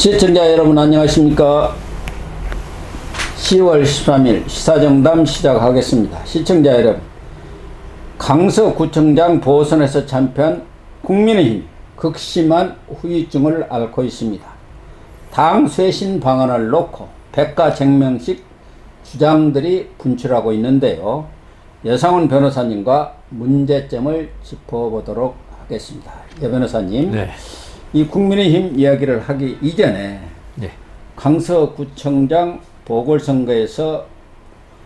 시청자 여러분 안녕하십니까. 10월 13일 시사정담 시작하겠습니다. 시청자 여러분, 강서구청장 보선에서 참패한 국민의힘 극심한 후유증을 앓고 있습니다. 당 쇄신 방안을 놓고 백가쟁명식 주장들이 분출하고 있는데요. 여상훈 변호사님과 문제점을 짚어보도록 하겠습니다. 여 변호사님, 네. 이 국민의힘 이야기를 하기 이전에 네. 강서구청장 보궐선거에서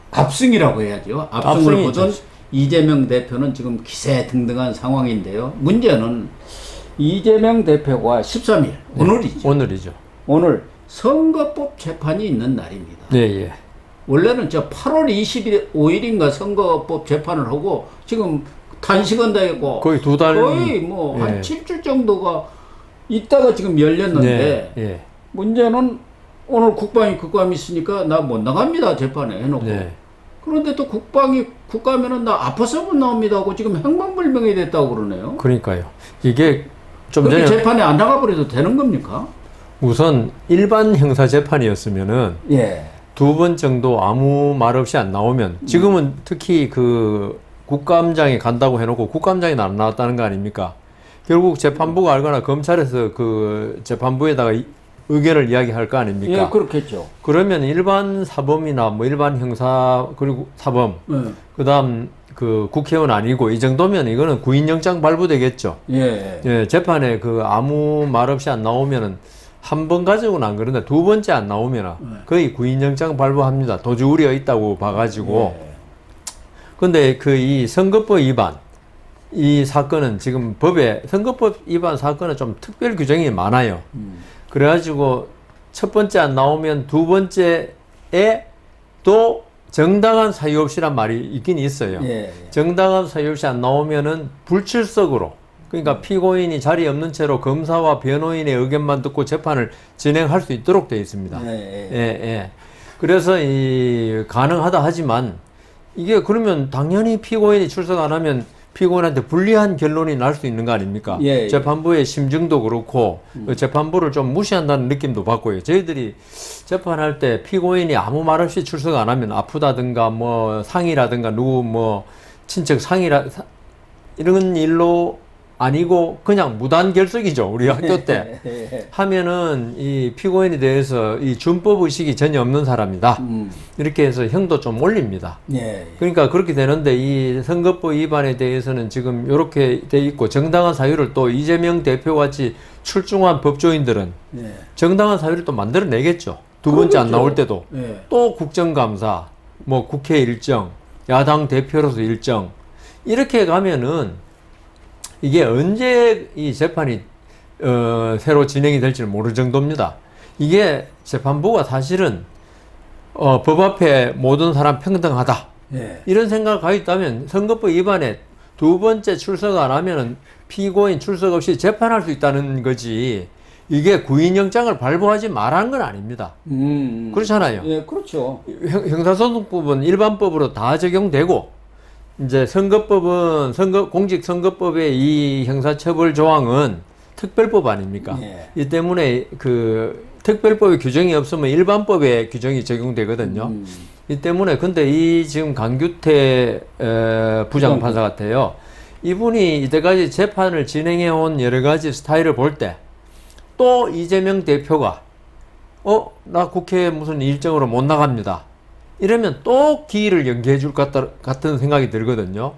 압승이라고 해야죠. 압승을 거둔 이재명 대표는 지금 기세등등한 상황인데요. 문제는 이재명 대표가 13일, 네. 오늘이죠. 오늘 선거법 재판이 있는 날입니다. 네, 예. 원래는 8월 25일인가 선거법 재판을 하고 지금 단시간 되고 거의 두 달, 거의 뭐 한 예. 7주 정도가 있다가 지금 열렸는데, 네, 예. 문제는 오늘 국방이 국감이 있으니까 나 못 나갑니다 재판에 해놓고. 네. 그런데 또 국감에는 나 아파서 못 나옵니다 하고 지금 행방불명이 됐다고 그러네요. 그러니까요. 이게 좀 그렇게 전에 재판에 안 나가버려도 되는 겁니까? 우선 일반 형사 재판이었으면은 예. 두 번 정도 아무 말 없이 안 나오면, 지금은 특히 그 국감장에 간다고 해놓고 국감장에 안 나왔다는 거 아닙니까? 결국 재판부가 알거나 검찰에서 그 재판부에다가 의견을 이야기할 거 아닙니까? 예, 그렇겠죠. 그러면 일반 사범이나 뭐 일반 형사 그리고 사범, 그다음 그 국회의원 아니고 이 정도면 이거는 구인영장 발부되겠죠. 예. 예, 재판에 그 아무 말 없이 안 나오면은 한 번 가지고는 안 그런데 두 번째 안 나오면은 거의 구인영장 발부합니다. 도주 우려 있다고 봐가지고. 근데 그 이 선거법 위반 이 사건은 지금 법에 선거법 위반 사건은 좀 특별 규정이 많아요. 그래가지고 첫 번째 안 나오면 두 번째에 또 정당한 사유 없이란 말이 있긴 있어요. 예. 정당한 사유 없이 안 나오면은 불출석으로, 그러니까 피고인이 자리에 없는 채로 검사와 변호인의 의견만 듣고 재판을 진행할 수 있도록 되어 있습니다. 예. 그래서 이 가능하다 하지만 이게 그러면 당연히 피고인이 출석 안 하면 피고인한테 불리한 결론이 날 수 있는 거 아닙니까? 예. 재판부의 심증도 그렇고 그 재판부를 좀 무시한다는 느낌도 받고요. 저희들이 재판할 때 피고인이 아무 말 없이 출석 안 하면 아프다든가 뭐 상이라든가 누구 뭐 친척 이런 일로 아니고 그냥 무단 결석이죠. 우리 학교 때 하면은 이 피고인에 대해서 이 준법 의식이 전혀 없는 사람이다. 이렇게 해서 형도 좀 올립니다. 예. 그러니까 그렇게 되는데 이 선거법 위반에 대해서는 지금 이렇게 돼 있고, 정당한 사유를 또 이재명 대표 같이 출중한 법조인들은 정당한 사유를 또 만들어내겠죠. 두 번째 안 나올 때도 또 국정감사, 뭐 국회 일정, 야당 대표로서 일정, 이렇게 가면은 이게 언제 이 재판이 새로 진행이 될지는 모를 정도입니다. 이게 재판부가 사실은 법 앞에 모든 사람 평등하다, 이런 생각을 가지고 있다면 선거법 위반에 두 번째 출석 안 하면은 피고인 출석 없이 재판할 수 있다는 거지, 이게 구인영장을 발부하지 말라는 건 아닙니다. 그렇잖아요. 예, 그렇죠. 형사소송법은 일반법으로 다 적용되고, 이제 선거법은 공직선거법의 이 형사처벌 조항은 특별법 아닙니까? 이 때문에 그 특별법의 규정이 없으면 일반법의 규정이 적용되거든요. 이 때문에 근데 이 지금 강규태 부장판사 같아요. 이분이 이때까지 재판을 진행해 온 여러 가지 스타일을 볼 때 또 이재명 대표가 나 국회 무슨 일정으로 못 나갑니다, 이러면 또 기일을 연기해 줄 것 같은 생각이 들거든요.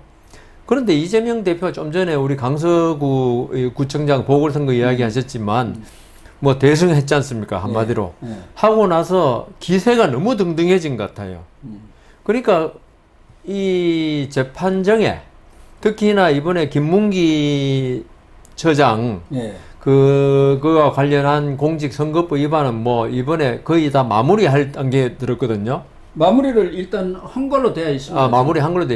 그런데 이재명 대표가 좀 전에 우리 강서구 구청장 보궐선거 이야기 하셨지만 뭐 대승했지 않습니까? 한마디로. 하고 나서 기세가 너무 등등해진 것 같아요. 그러니까 이 재판정에 특히나 이번에 김문기 처장 그거와 관련한 공직선거법 위반은 뭐 이번에 거의 다 마무리할 단계에 들었거든요. 마무리를 일단 한 걸로 되어 있습니다. 마무리한 걸로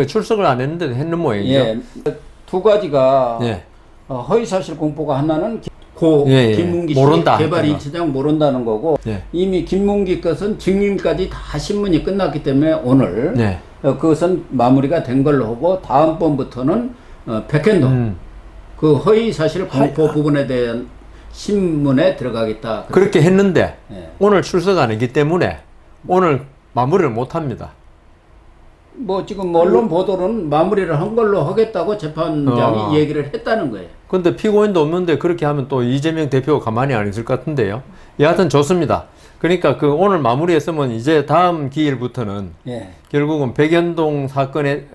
출석을 안 했는데 했는 모양이죠. 두 가지가 허위사실 공포가 하나는 김문기 씨 모른다, 개발 2차장 모른다는 거고, 이미 김문기 것은 증인까지 다 신문이 끝났기 때문에 오늘 그것은 마무리가 된 걸로 하고, 다음번부터는 백현동 그 허위사실 공포 부분에 대한 신문에 들어가겠다. 그렇게 했는데 예. 오늘 출석 안 했기 때문에 오늘 마무리를 못 합니다. 뭐 지금 언론 보도는 마무리를 한 걸로 하겠다고 재판장이 얘기를 했다는 거예요. 근데 피고인도 없는데 그렇게 하면 또 이재명 대표가 가만히 안 있을 것 같은데요. 여하튼 좋습니다. 그러니까 그 오늘 마무리했으면 이제 다음 기일부터는 예. 결국은 백현동 사건의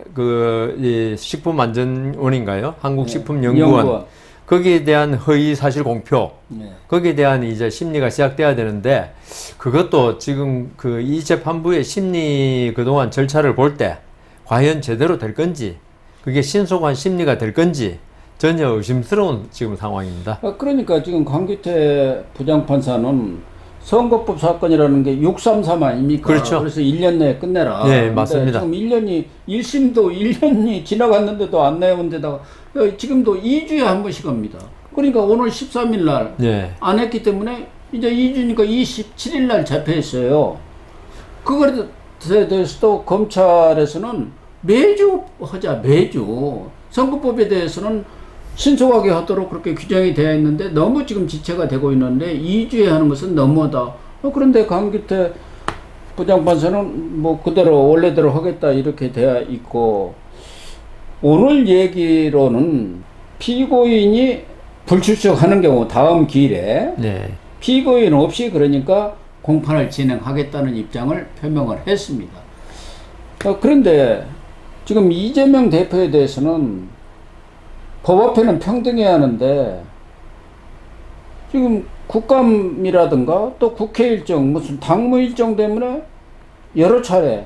이 식품안전원인가요? 한국식품연구원. 거기에 대한 허위 사실 공표. 거기에 대한 이제 심리가 시작돼야 되는데 그것도 지금 그 이 재판부의 심리 그동안 절차를 볼 때 과연 제대로 될 건지 그게 신속한 심리가 될 건지 전혀 의심스러운 지금 상황입니다. 그러니까 지금 강규태 부장판사는 선거법 사건이라는 게 633 아닙니까? 그렇죠. 그래서 1년 내에 끝내라. 네, 맞습니다. 지금 1심도 1년이 지나갔는데도 안 내온 데다가 지금도 2주에 한 번씩 합니다. 그러니까 오늘 13일 날 안 했기 때문에 이제 2주니까 27일 날 잡혀있어요. 그것에 대해서도 검찰에서는 매주 하자, 매주. 선거법에 대해서는 신속하게 하도록 그렇게 규정이 되어 있는데 너무 지금 지체가 되고 있는데 2주에 하는 것은 너무하다. 그런데 강규태 부장판사는 뭐 그대로 원래대로 하겠다 이렇게 되어 있고 오늘 얘기로는 피고인이 불출석하는 경우 다음 기일에 피고인 없이 그러니까 공판을 진행하겠다는 입장을 표명을 했습니다. 그런데 지금 이재명 대표에 대해서는 법 앞에는 평등해야 하는데 지금 국감이라든가 또 국회 일정 무슨 당무 일정 때문에 여러 차례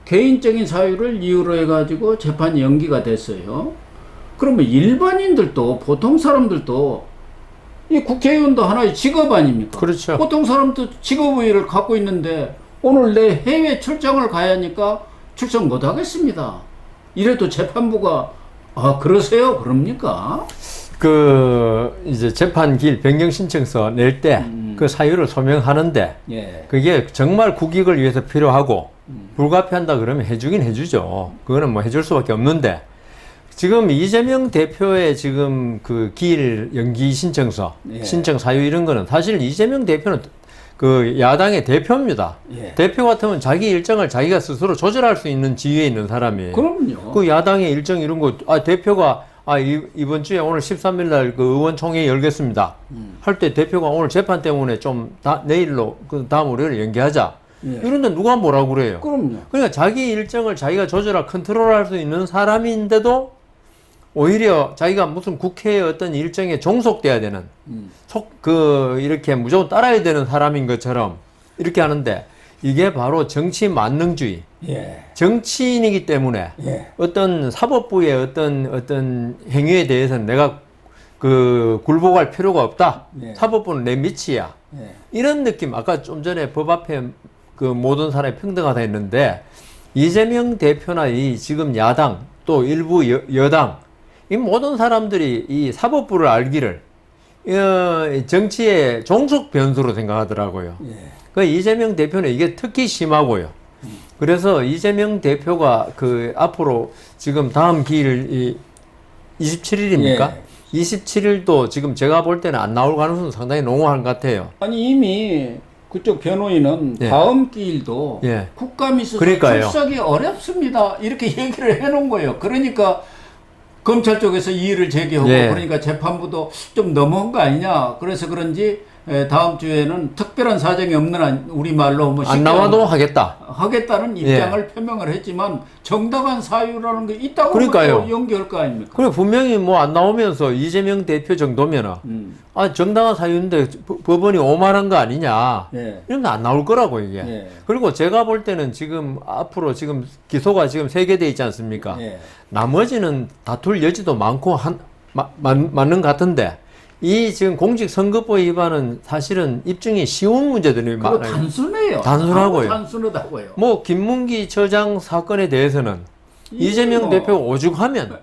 개인적인 사유를 이유로 해가지고 재판이 연기가 됐어요. 그러면 일반인들도 보통 사람들도 이 국회의원도 하나의 직업 아닙니까? 그렇죠. 보통 사람도 직업의의를 갖고 있는데 오늘 내 해외 출장을 가야 하니까 출석 못 하겠습니다. 이래도 재판부가 그러세요? 그럽니까? 이제 재판 기일 변경 신청서 낼 때 그 사유를 소명하는데 그게 정말 국익을 위해서 필요하고 불가피한다 그러면 해주긴 해주죠. 그거는 뭐 해줄 수밖에 없는데 지금 이재명 대표의 지금 그 기일 연기 신청서, 신청 사유 이런 거는 사실 이재명 대표는 그 야당의 대표입니다. 대표 같으면 자기 일정을 자기가 스스로 조절할 수 있는 지위에 있는 사람이에요. 그럼요. 그 야당의 일정 이런 거, 대표가 이번 주에 오늘 13일 날 그 의원총회 열겠습니다. 할 때 대표가 오늘 재판 때문에 좀 내일로 그 다음 월요일 연기하자. 이런데 누가 뭐라고 그래요? 그럼요. 그러니까 자기 일정을 자기가 컨트롤할 수 있는 사람인데도 오히려 자기가 무슨 국회의 어떤 일정에 종속돼야 되는 이렇게 무조건 따라야 되는 사람인 것처럼 이렇게 하는데 이게 바로 정치 만능주의. 정치인이기 때문에 어떤 사법부의 어떤 행위에 대해서는 내가 굴복할 필요가 없다. 사법부는 내 밑이야. 이런 느낌. 아까 좀 전에 법 앞에 그 모든 사람이 평등하다 했는데 이재명 대표나 이 지금 야당 또 일부 여당 이 모든 사람들이 이 사법부를 알기를 정치의 종속 변수로 생각하더라고요. 그 이재명 대표는 이게 특히 심하고요. 그래서 이재명 대표가 앞으로 지금 다음 기일 27일입니까? 27일도 지금 제가 볼 때는 안 나올 가능성은 상당히 농후한 것 같아요. 아니 이미 그쪽 변호인은 다음 기일도 국감이 있어서 그러니까요. 출석이 어렵습니다. 이렇게 얘기를 해놓은 거예요. 그러니까 검찰 쪽에서 이의를 제기하고 그러니까 재판부도 좀 너무한 거 아니냐. 그래서 그런지 다음 주에는 특별한 사정이 없는 우리말로 뭐 안 나와도 하겠다는 입장을 표명을 했지만 정당한 사유라는 게 있다고 그러니까요. 연기할 거 아닙니까? 그래 분명히 뭐 안 나오면서 이재명 대표 정도면은 정당한 사유인데 법원이 오만한 거 아니냐 이러면 안 나올 거라고 이게. 그리고 제가 볼 때는 지금 앞으로 지금 기소가 지금 3개 돼 있지 않습니까? 나머지는 다툴 여지도 많고 맞는 것 같은데 이 지금 공직선거법 위반은 사실은 입증이 쉬운 문제들이 많아요. 단순해요. 단순하고요. 단순하다고요. 뭐 김문기 처장 사건에 대해서는 이재명 대표가 오죽하면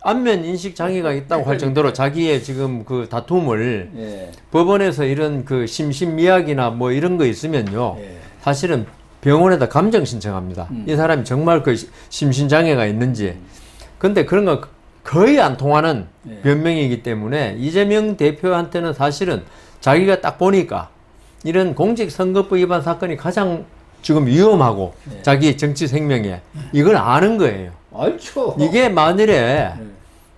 안면 인식 장애가 있다고 할 정도로 자기의 지금 그 다툼을 법원에서 이런 그 심신미약이나 뭐 이런 거 있으면요. 사실은 병원에다 감정 신청합니다. 이 사람이 정말 그 심신장애가 있는지. 근데 그런 거 거의 안 통하는 네. 변명이기 때문에 이재명 대표한테는 사실은 자기가 딱 보니까 이런 공직선거법 위반 사건이 가장 지금 위험하고 네. 자기 정치 생명에 이걸 아는 거예요. 알죠. 이게 만일에 네.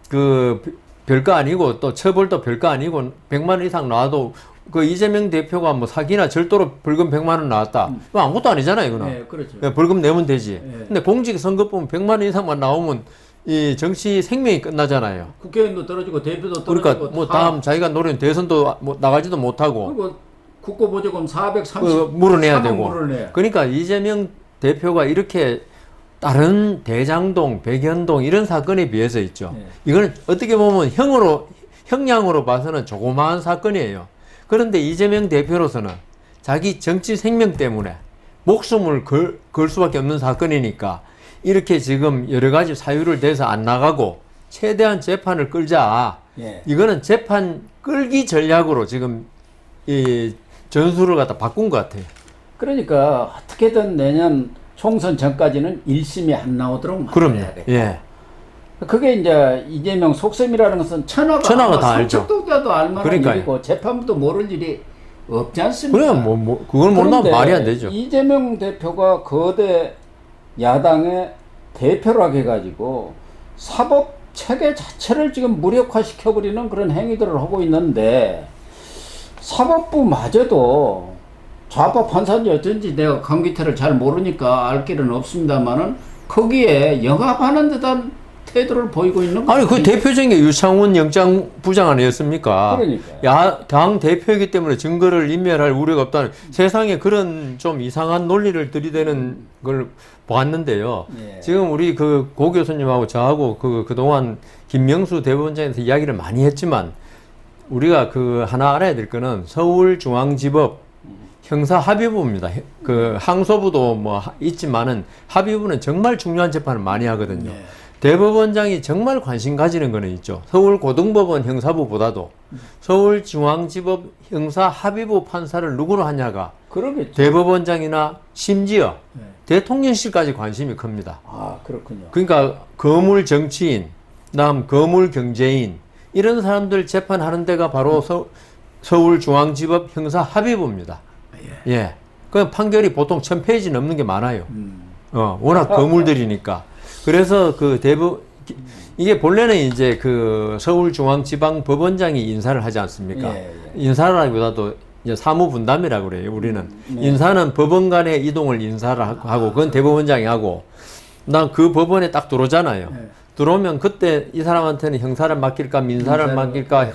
그 별거 아니고 또 처벌도 별거 아니고 100만 원 이상 나와도 그 이재명 대표가 뭐 사기나 절도로 벌금 100만 원 나왔다. 그거 아무것도 아니잖아요, 이거는. 네, 그렇죠. 벌금 내면 되지. 네. 근데 공직선거법은 100만 원 이상만 나오면 이 정치 생명이 끝나잖아요. 국회의원도 떨어지고 대표도 떨어지고 그러니까 뭐 다음 자기가 노린 대선도 뭐 나가지도 못하고 그리고 국고보조금 430 물어내야 되고. 물어내. 그러니까 이재명 대표가 이렇게 다른 대장동, 백현동 이런 사건에 비해서 있죠. 네. 이거는 어떻게 보면 형량으로 봐서는 조그마한 사건이에요. 그런데 이재명 대표로서는 자기 정치 생명 때문에 목숨을 걸 수밖에 없는 사건이니까 이렇게 지금 여러 가지 사유를 대서 안 나가고 최대한 재판을 끌자. 예. 이거는 재판 끌기 전략으로 지금 이 전술을 갖다 바꾼 것 같아요. 그러니까 어떻게든 내년 총선 전까지는 1심이 안 나오도록 그럼요. 막아야 돼. 예. 그게 이제 이재명 속셈이라는 것은 천하가 다 알죠. 삼척동자도 알만한 그러니까요. 일이고 재판부도 모를 일이 없지 않습니까? 그래 그걸 모르면 그런데 말이 안 되죠. 이재명 대표가 거대 야당의 대표라고 해가지고 사법 체계 자체를 지금 무력화시켜버리는 그런 행위들을 하고 있는데 사법부마저도 좌파 판사인지 어쩐지 내가 강기태를 잘 모르니까 알 길은 없습니다만은 거기에 영합하는 듯한 태도를 보이고 있는 거 아니 그 대표적인 게 유창훈 영장부장 아니었습니까? 그러니까요. 당 대표이기 때문에 증거를 인멸할 우려가 없다는 세상에 그런 좀 이상한 논리를 들이대는 걸 보았는데요. 예. 지금 우리 그 고 교수님하고 저하고 그동안 김명수 대법원장에서 이야기를 많이 했지만 우리가 그 하나 알아야 될 거는 서울중앙지법 형사합의부입니다. 그 항소부도 뭐 있지만은 합의부는 정말 중요한 재판을 많이 하거든요. 예. 대법원장이 정말 관심 가지는 거는 있죠. 서울고등법원 형사부보다도 서울중앙지법 형사합의부 판사를 누구로 하냐가 그러겠죠. 대법원장이나 심지어 네. 대통령실까지 관심이 큽니다. 아, 그렇군요. 그러니까 거물 정치인, 다음 거물 경제인 이런 사람들 재판하는 데가 바로 서울중앙지법 형사합의부입니다. 예. 그 판결이 보통 1000페이지 넘는 게 많아요. 워낙 거물들이니까. 그래서 그 이게 본래는 이제 그 서울중앙지방법원장이 인사를 하지 않습니까? 예, 예. 인사라기보다도 이제 사무분담이라고 그래요, 우리는. 네. 인사는 법원 간의 이동을 인사를 하고, 그건 대법원장이 하고, 난 그 법원에 딱 들어오잖아요. 네. 들어오면 그때 이 사람한테는 형사를 맡길까, 민사를 맡길까,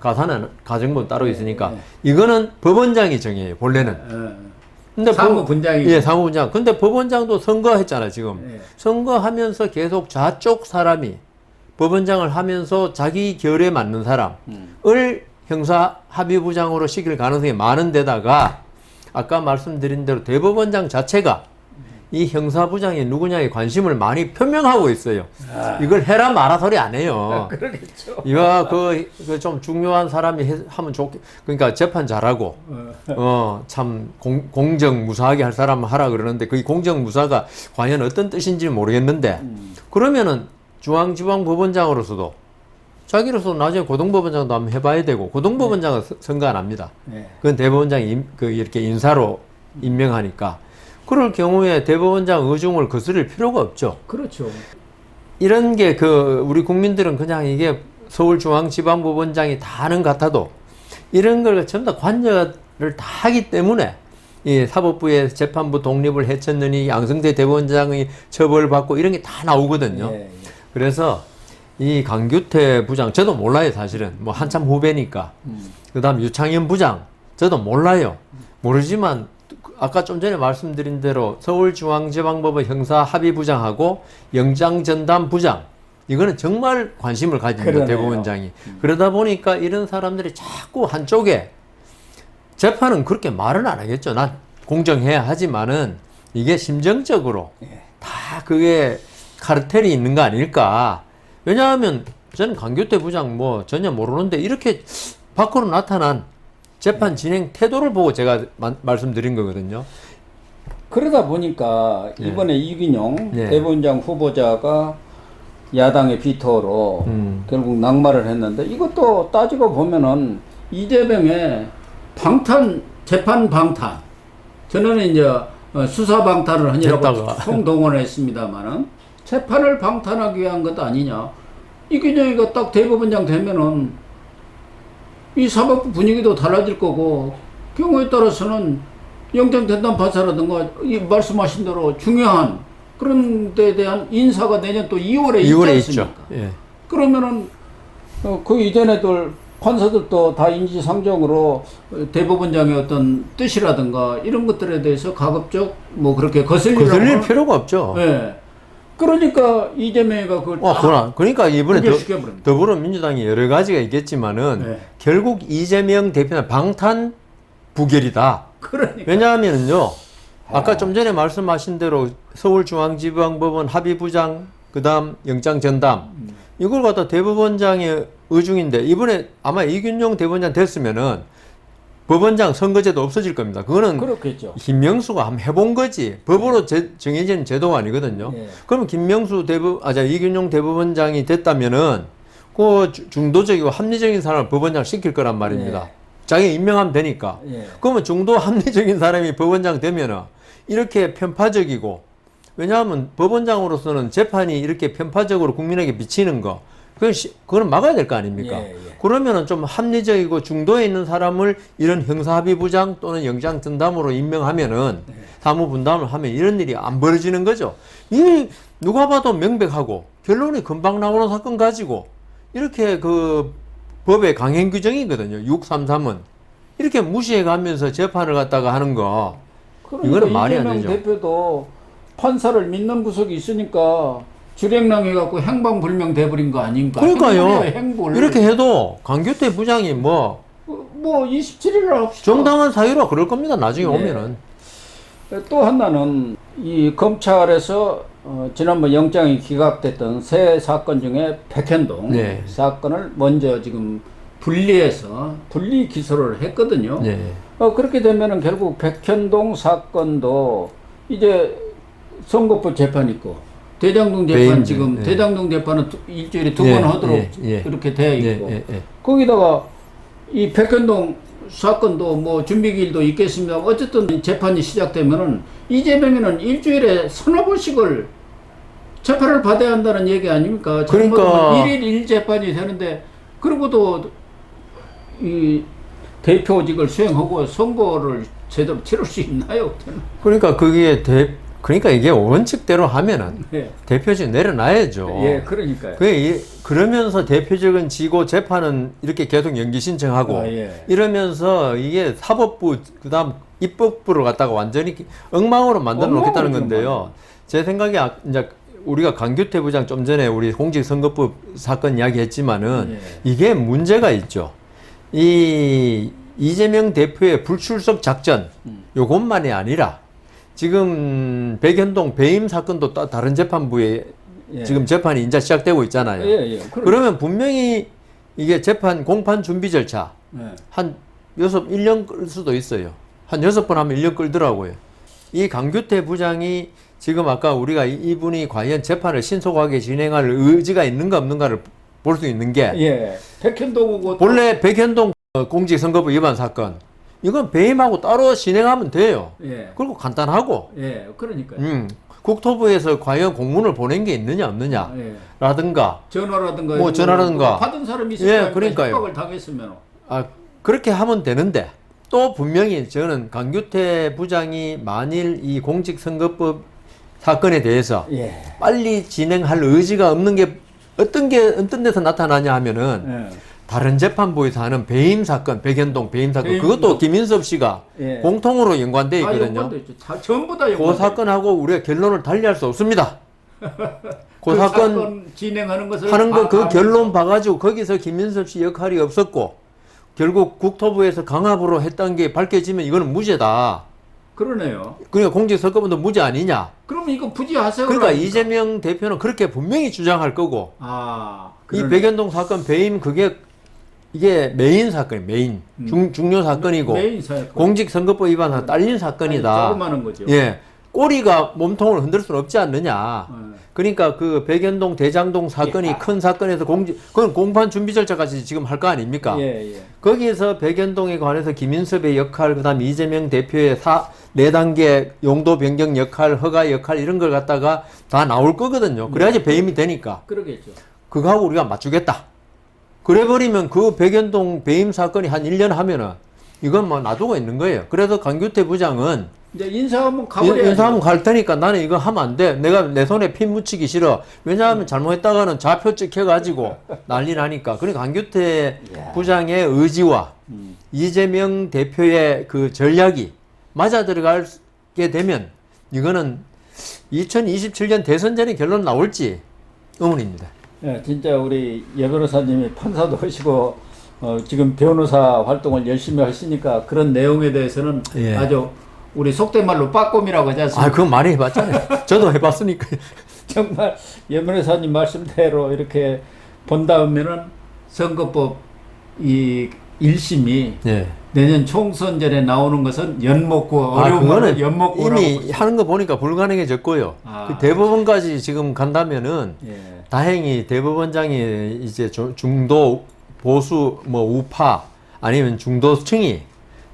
가사는 가정법 따로 있으니까, 이거는 법원장이 정해요, 본래는. 근데 사무분장이. 예, 사무분장. 근데 법원장도 선거했잖아요, 지금. 네. 선거하면서 계속 좌쪽 사람이 법원장을 하면서 자기 결에 맞는 사람을 형사 합의부장으로 시킬 가능성이 많은 데다가 아까 말씀드린 대로 대법원장 자체가 이 형사부장이 누구냐에 관심을 많이 표명하고 있어요. 이걸 해라 마라 소리 안 해요. 그러겠죠. 이거 그 좀 중요한 사람이 하면 좋게, 그러니까 재판 잘하고 참 공정 무사하게 할 사람은 하라 그러는데 그 공정 무사가 과연 어떤 뜻인지 모르겠는데 그러면은 중앙지방법원장으로서도 자기로서 나중에 고등법원장도 한번 해봐야 되고 고등법원장은 선거 안 합니다. 그건 대법원장이 이렇게 인사로 임명하니까. 그럴 경우에 대법원장 의중을 거스를 필요가 없죠. 그렇죠. 이런 게 우리 국민들은 그냥 이게 서울중앙지방법원장이 다 하는 것 같아도 이런 걸 전부 다 관여를 다 하기 때문에 이 사법부의 재판부 독립을 해쳤느니 양승태 대법원장의 처벌받고 이런 게 다 나오거든요. 예, 예. 그래서 이 강규태 부장, 저도 몰라요, 사실은. 뭐 한참 후배니까. 그 다음 유창현 부장, 저도 몰라요. 모르지만 아까 좀 전에 말씀드린 대로 서울중앙지방법원 형사합의부장하고 영장전담부장 이거는 정말 관심을 가집니다. 대법원장이. 그러다 보니까 이런 사람들이 자꾸 한쪽에 재판은 그렇게 말은 안 하겠죠. 난 공정해야 하지만은 이게 심정적으로 다 그게 카르텔이 있는 거 아닐까. 왜냐하면 저는 강규태 부장 뭐 전혀 모르는데 이렇게 밖으로 나타난 재판 진행 태도를 보고 제가 말씀드린 거거든요. 그러다 보니까 이번에 이균용 대법원장 후보자가 야당의 비토로 결국 낙마를 했는데 이것도 따지고 보면은 이재명의 재판 방탄. 저는 이제 수사 방탄을 하느라고 총동원했습니다만은 재판을 방탄하기 위한 것 아니냐. 이균영이가 딱 대법원장 되면은 이 사법부 분위기도 달라질 거고 경우에 따라서는 영장 전담 판사라든가 이 말씀하신 대로 중요한 그런 데에 대한 인사가 내년 또 2월에 있지 않습니까? 예. 그러면은 그 이전에들 판사들도 다 인지상정으로 대법원장의 어떤 뜻이라든가 이런 것들에 대해서 가급적 뭐 그렇게 거슬릴 필요가 없죠. 예. 그러니까 이재명이가 그걸 그러니까 이번에 부결시켜버립니다. 더불어민주당이 여러 가지가 있겠지만은 네. 결국 이재명 대표는 방탄 부결이다. 그러니까. 왜냐하면요. 아까 좀 전에 말씀하신 대로 서울중앙지방법원 합의부장 그다음 영장 전담 이걸 갖다 대법원장의 의중인데 이번에 아마 이균용 대법원장 됐으면은 법원장 선거제도 없어질 겁니다. 그거는 그렇겠죠. 김명수가 한번 해본 거지. 법으로 정해진 제도가 아니거든요. 예. 그러면 이균용 대법원장이 됐다면은 그 중도적이고 합리적인 사람을 법원장 시킬 거란 말입니다. 예. 자기 임명하면 되니까. 예. 그러면 중도 합리적인 사람이 법원장 되면은 이렇게 편파적이고 왜냐하면 법원장으로서는 재판이 이렇게 편파적으로 국민에게 비치는 거 그건 막아야 될 거 아닙니까? 예, 예. 그러면은 좀 합리적이고 중도에 있는 사람을 이런 형사합의부장 또는 영장 전담으로 임명하면은 사무 분담을 하면 이런 일이 안 벌어지는 거죠. 이 누가 봐도 명백하고 결론이 금방 나오는 사건 가지고 이렇게 그 법의 강행 규정이거든요. 633은 이렇게 무시해 가면서 재판을 갖다가 하는 거 그러니까 이거는 말이 안 이재명 되죠. 대표도 판사를 믿는 구석이 있으니까 주랭랑해갖고 행방불명 돼버린 거 아닌가? 그러니까요. 행볼. 이렇게 해도 강규태 부장이 뭐 27일날 합시다. 정당한 사유라 그럴 겁니다. 나중에 예. 오면은. 또 하나는 이 검찰에서 지난번 영장이 기각됐던 세 사건 중에 백현동 네. 사건을 먼저 지금 분리해서 분리 기소를 했거든요. 네. 그렇게 되면은 결국 백현동 사건도 이제 선거법 재판 있고 대장동 재판 지금 대장동 재판은 일주일에 2번 하도록 이렇게 되어 있고 거기다가 이 백현동 사건도 뭐 준비기일도 있겠습니다. 어쨌든 재판이 시작되면은 이재명이는 일주일에 서너 번씩을 재판을 받아야 한다는 얘기 아닙니까? 그러니까 1일 1재판이 되는데 그러고도 이 대표직을 수행하고 선거를 제대로 치를 수 있나요? 그러니까 이게 원칙대로 하면은 네. 대표직 내려놔야죠. 예, 그러니까요. 그러면서 대표직은 지고 재판은 이렇게 계속 연기 신청하고 이러면서 이게 사법부 그다음 입법부를 갖다가 완전히 엉망으로 만들어 놓겠다는 건데요. 제 생각에 이제 우리가 강규태 부장 좀 전에 우리 공직선거법 사건 이야기했지만은 이게 문제가 있죠. 이 이재명 대표의 불출석 작전 요것만이 아니라 지금 백현동 배임 사건도 다른 재판부에 지금 재판이 이제 시작되고 있잖아요. 그러면 분명히 이게 재판 공판 준비 절차 한 1년 끌 수도 있어요. 한 6번 하면 1년 끌더라고요. 이 강규태 부장이 지금 아까 우리가 이분이 과연 재판을 신속하게 진행할 의지가 있는가 없는가를 볼 수 있는 게 백현동 본래 백현동 공직선거법 위반 사건 이건 배임하고 따로 진행하면 돼요. 그리고 간단하고. 그러니까요. 국토부에서 과연 공문을 보낸 게 있느냐 없느냐 라든가 전화라든가 뭐 전화라든가 받은 사람이 있을까요? 그러니까요. 협박을 당했으면 그렇게 하면 되는데 또 분명히 저는 강규태 부장이 만일 이 공직선거법 사건에 대해서 빨리 진행할 의지가 없는 게 어떤 데서 나타나냐 하면은 다른 재판부에서 하는 배임 사건, 백현동 배임 사건 그것도 김인섭 씨가 공통으로 연관되어 있거든요. 전부 다 그 사건하고 우리가 결론을 달리할 수 없습니다. 그 사건 진행하는 것을 하는 거 그 결론 봐가지고 거기서 김인섭 씨 역할이 없었고 결국 국토부에서 강압으로 했던 게 밝혀지면 이거는 무죄다. 그러네요. 그러니까 공직선거법도 무죄 아니냐. 그럼 이거 부지하세요. 그러니까 이재명 대표는 그렇게 분명히 주장할 거고 이 백현동 사건 배임 이게 메인 사건이에요. 메인 중요 사건이고 메인 사건. 공직선거법 위반상 딸린 사건이다. 조그마한 거죠. 예, 꼬리가 몸통을 흔들 수는 없지 않느냐. 그러니까 그 백연동 대장동 사건이 큰 사건에서 그건 공판 준비 절차까지 지금 할 거 아닙니까? 거기에서 백연동에 관해서 김인섭의 역할, 그다음 이재명 대표의 4단계 용도 변경 역할, 허가 역할 이런 걸 갖다가 다 나올 거거든요. 그래야지 배임이 되니까. 그러겠죠. 그거하고 우리가 맞추겠다. 그래버리면 그 백연동 배임 사건이 한 1년 하면은 이건 뭐 놔두고 있는 거예요. 그래서 강규태 부장은 이제 인사하면 가버려야죠. 인사하면 갈 테니까 나는 이거 하면 안 돼. 내가 내 손에 핀 묻히기 싫어. 왜냐하면 잘못했다가는 좌표 찍혀가지고 난리 나니까. 그러니까 강규태 부장의 의지와 이재명 대표의 그 전략이 맞아 들어가게 되면 이거는 2027년 대선 전에 결론 나올지 의문입니다. 네, 진짜 우리 예 변호사님이 판사도 하시고 지금 변호사 활동을 열심히 하시니까 그런 내용에 대해서는 아주 우리 속된 말로 빠꼼이라고 하지 않습니까? 그건 많이 해봤잖아요. 저도 해봤으니까. 정말 예 변호사님 말씀대로 이렇게 본다면은 선거법 이 1심이 내년 총선 전에 나오는 것은 연목구 어려운 거는 연목구라고 이미 하는 거 보니까 불가능해졌고요. 그 대법원까지 지금 간다면은 다행히 대법원장이 이제 중도 보수 뭐 우파 아니면 중도층이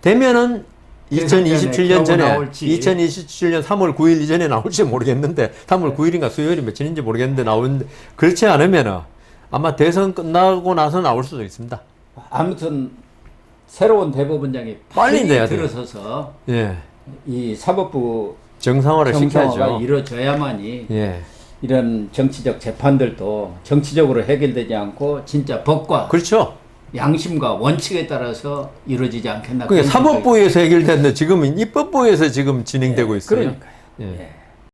되면은 2027년 전에 2027년 3월 9일 이전에 나올지 모르겠는데 3월 9일인가 수요일이 며칠인지 모르겠는데 나오는데 그렇지 않으면은 아마 대선 끝나고 나서 나올 수도 있습니다. 아무튼 새로운 대법원장이 빨리 내야 들어서서 예. 이 사법부 정상화를 시켜야죠. 이루어져야만이 이런 정치적 재판들도 정치적으로 해결되지 않고 진짜 법과 그렇죠. 양심과 원칙에 따라서 이루어지지 않겠나. 그러니까 사법부에서 해결됐는데 지금은 입법부에서 지금 진행되고 있어요. 그러니까요. 예.